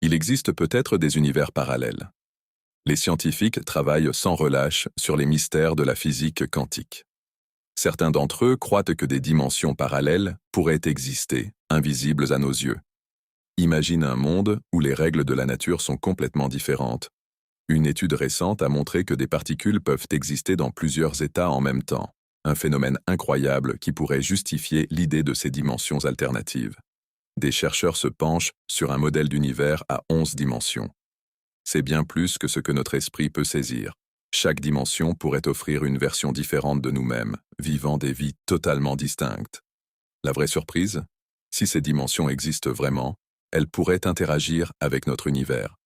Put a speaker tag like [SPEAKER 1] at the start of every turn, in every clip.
[SPEAKER 1] Il existe peut-être des univers parallèles. Les scientifiques travaillent sans relâche sur les mystères de la physique quantique. Certains d'entre eux croient que des dimensions parallèles pourraient exister, invisibles à nos yeux. Imagine un monde où les règles de la nature sont complètement différentes. Une étude récente a montré que des particules peuvent exister dans plusieurs états en même temps, un phénomène incroyable qui pourrait justifier l'idée de ces dimensions alternatives. Des chercheurs se penchent sur un modèle d'univers à 11 dimensions. C'est bien plus que ce que notre esprit peut saisir. Chaque dimension pourrait offrir une version différente de nous-mêmes, vivant des vies totalement distinctes. La vraie surprise? Si ces dimensions existent vraiment, elles pourraient interagir avec notre univers.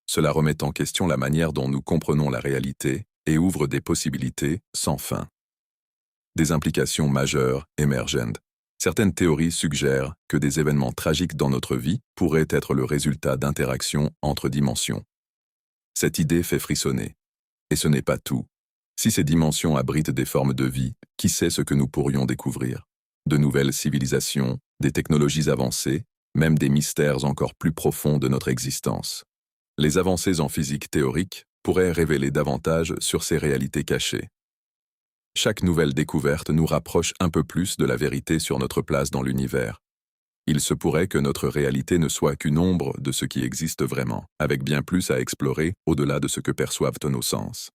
[SPEAKER 1] Cela remet en question la manière dont nous comprenons la réalité et ouvre des possibilités sans fin. Des implications majeures émergent. Certaines théories suggèrent que des événements tragiques dans notre vie pourraient être le résultat d'interactions entre dimensions. Cette idée fait frissonner. Et ce n'est pas tout. Si ces dimensions abritent des formes de vie, qui sait ce que nous pourrions découvrir? De nouvelles civilisations, des technologies avancées, même des mystères encore plus profonds de notre existence. Les avancées en physique théorique pourraient révéler davantage sur ces réalités cachées. Chaque nouvelle découverte nous rapproche un peu plus de la vérité sur notre place dans l'univers. Il se pourrait que notre réalité ne soit qu'une ombre de ce qui existe vraiment, avec bien plus à explorer au-delà de ce que perçoivent nos sens.